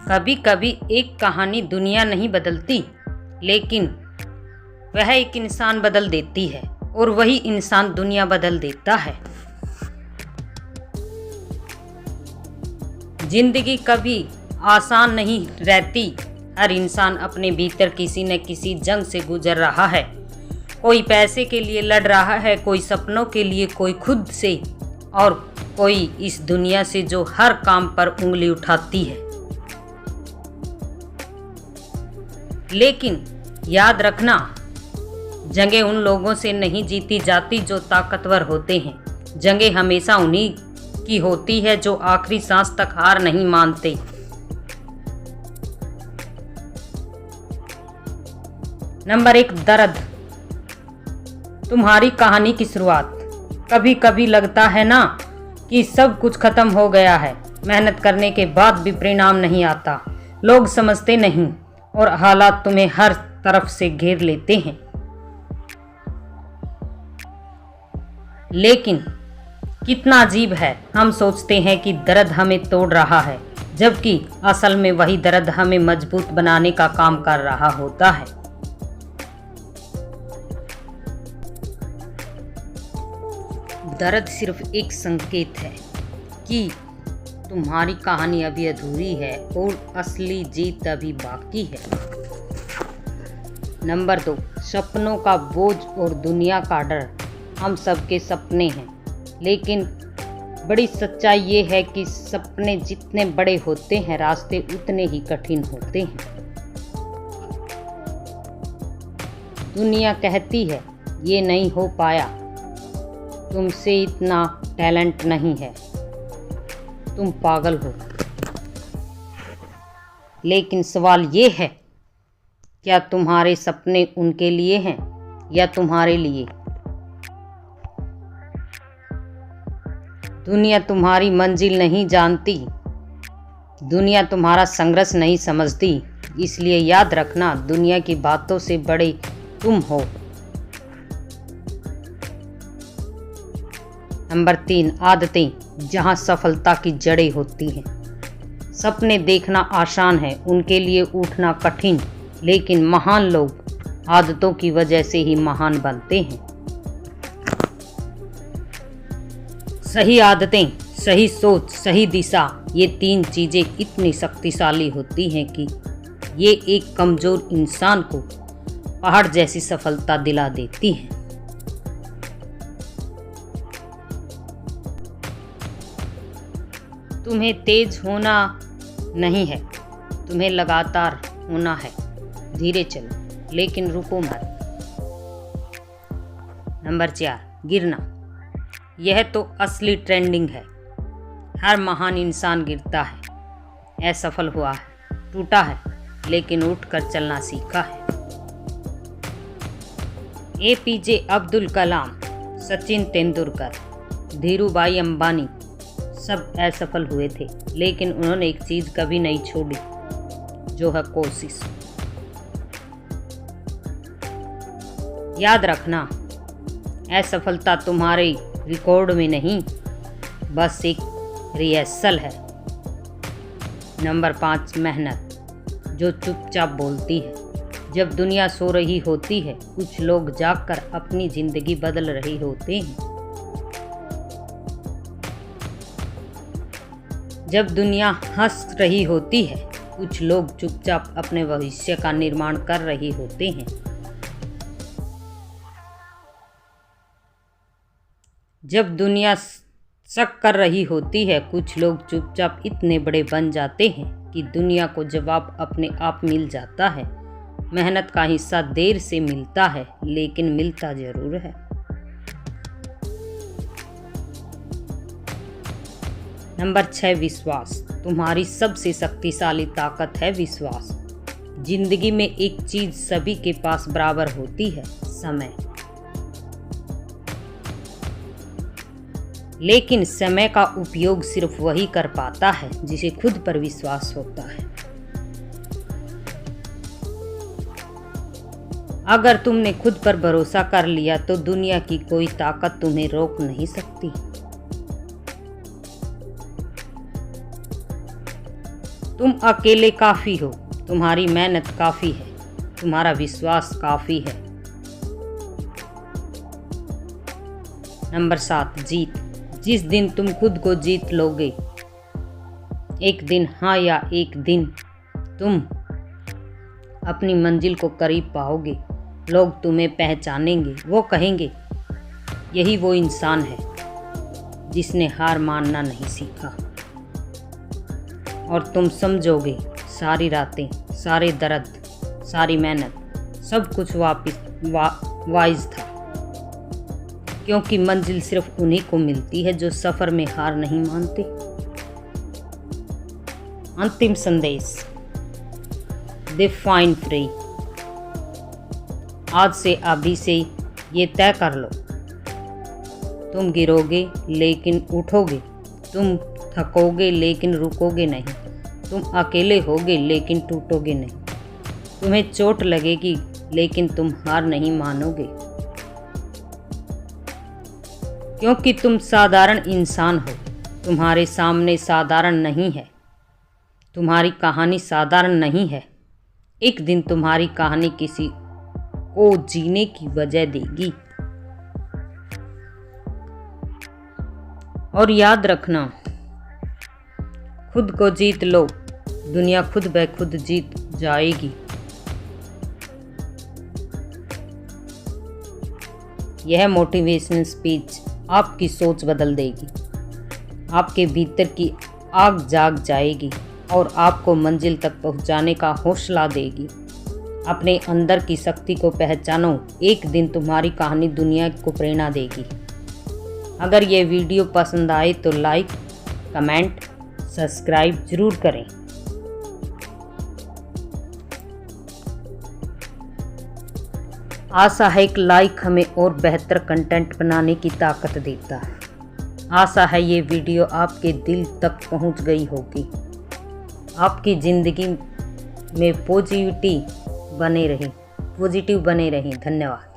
कभी कभी एक कहानी दुनिया नहीं बदलती, लेकिन वह एक इंसान बदल देती है और वही इंसान दुनिया बदल देता है। जिंदगी कभी आसान नहीं रहती। हर इंसान अपने भीतर किसी न किसी जंग से गुजर रहा है। कोई पैसे के लिए लड़ रहा है, कोई सपनों के लिए, कोई खुद से और कोई इस दुनिया से जो हर काम पर उंगली उठाती है। लेकिन याद रखना, जंगें उन लोगों से नहीं जीती जाती जो ताकतवर होते हैं। जंगें हमेशा उन्हीं की होती है जो आखिरी सांस तक हार नहीं मानते। नंबर 1, दर्द। तुम्हारी कहानी की शुरुआत। कभी कभी लगता है ना कि सब कुछ खत्म हो गया है। मेहनत करने के बाद भी परिणाम नहीं आता। लोग समझते नहीं और हालात तुम्हें हर तरफ से घेर लेते हैं। लेकिन कितना अजीब है, हम सोचते हैं कि दर्द हमें तोड़ रहा है, जबकि असल में वही दर्द हमें मजबूत बनाने का काम कर रहा होता है। दर्द सिर्फ एक संकेत है कि तुम्हारी कहानी अभी अधूरी है और असली जीत अभी बाकी है। नंबर 2, सपनों का बोझ और दुनिया का डर। हम सबके सपने हैं, लेकिन बड़ी सच्चाई ये है कि सपने जितने बड़े होते हैं, रास्ते उतने ही कठिन होते हैं। दुनिया कहती है ये नहीं हो पाया, तुमसे इतना टैलेंट नहीं है, तुम पागल हो। लेकिन सवाल ये है, क्या तुम्हारे सपने उनके लिए हैं या तुम्हारे लिए? दुनिया तुम्हारी मंजिल नहीं जानती, दुनिया तुम्हारा संघर्ष नहीं समझती। इसलिए याद रखना, दुनिया की बातों से बड़े तुम हो। नंबर 3, आदतें। जहां सफलता की जड़ें होती हैं। सपने देखना आसान है, उनके लिए उठना कठिन। लेकिन महान लोग आदतों की वजह से ही महान बनते हैं। सही आदतें, सही सोच, सही दिशा, ये 3 चीजें इतनी शक्तिशाली होती हैं कि ये एक कमजोर इंसान को पहाड़ जैसी सफलता दिला देती हैं। तुम्हें तेज होना नहीं है, तुम्हें लगातार होना है। धीरे चलो, लेकिन रुको मत। नंबर 4, गिरना। यह तो असली ट्रेंडिंग है। हर महान इंसान गिरता है, असफल हुआ है, टूटा है, लेकिन उठकर चलना सीखा है। APJ अब्दुल कलाम, सचिन तेंदुलकर, धीरूभाई अंबानी सब असफल हुए थे, लेकिन उन्होंने एक चीज कभी नहीं छोड़ी, जो है कोशिश। याद रखना, असफलता तुम्हारे रिकॉर्ड में नहीं, बस एक रिहर्सल है। नंबर 5, मेहनत। जो चुपचाप बोलती है। जब दुनिया सो रही होती है, कुछ लोग जागकर अपनी जिंदगी बदल रहे होते हैं। जब दुनिया हंस रही होती है, कुछ लोग चुपचाप अपने भविष्य का निर्माण कर रहे होते हैं। जब दुनिया शक कर रही होती है, कुछ लोग चुपचाप इतने बड़े बन जाते हैं कि दुनिया को जवाब अपने आप मिल जाता है। मेहनत का हिस्सा देर से मिलता है, लेकिन मिलता जरूर है। नंबर 6, विश्वास। तुम्हारी सबसे शक्तिशाली ताकत है विश्वास। जिंदगी में एक चीज सभी के पास बराबर होती है, समय। लेकिन समय का उपयोग सिर्फ वही कर पाता है जिसे खुद पर विश्वास होता है। अगर तुमने खुद पर भरोसा कर लिया तो दुनिया की कोई ताकत तुम्हें रोक नहीं सकती। तुम अकेले काफ़ी हो, तुम्हारी मेहनत काफ़ी है, तुम्हारा विश्वास काफ़ी है। नंबर 7 जीत। जिस दिन तुम खुद को जीत लोगे, एक दिन, हाँ या एक दिन, तुम अपनी मंजिल को करीब पाओगे। लोग तुम्हें पहचानेंगे, वो कहेंगे यही वो इंसान है जिसने हार मानना नहीं सीखा। और तुम समझोगे सारी रातें, सारे दर्द, सारी मेहनत, सब कुछ वाइज था, क्योंकि मंजिल सिर्फ उन्हीं को मिलती है जो सफ़र में हार नहीं मानते। अंतिम संदेश, डिफाइन फ्री। आज से, अभी से ये तय कर लो, तुम गिरोगे लेकिन उठोगे, तुम थकोगे लेकिन रुकोगे नहीं, तुम अकेले होगे लेकिन टूटोगे नहीं, तुम्हें चोट लगेगी लेकिन तुम हार नहीं मानोगे, क्योंकि तुम साधारण इंसान हो। तुम्हारे सामने साधारण नहीं है, तुम्हारी कहानी साधारण नहीं है। एक दिन तुम्हारी कहानी किसी को जीने की वजह देगी। और याद रखना, खुद को जीत लो, दुनिया खुद ब खुद जीत जाएगी। यह मोटिवेशनल स्पीच आपकी सोच बदल देगी, आपके भीतर की आग जाग जाएगी और आपको मंजिल तक पहुंचाने का हौसला देगी। अपने अंदर की शक्ति को पहचानो, एक दिन तुम्हारी कहानी दुनिया को प्रेरणा देगी। अगर ये वीडियो पसंद आए तो लाइक, कमेंट, सब्सक्राइब जरूर करें। आशा है एक लाइक हमें और बेहतर कंटेंट बनाने की ताकत देता है। आशा है ये वीडियो आपके दिल तक पहुंच गई होगी, आपकी ज़िंदगी में पॉजिटिव बने रहें। धन्यवाद।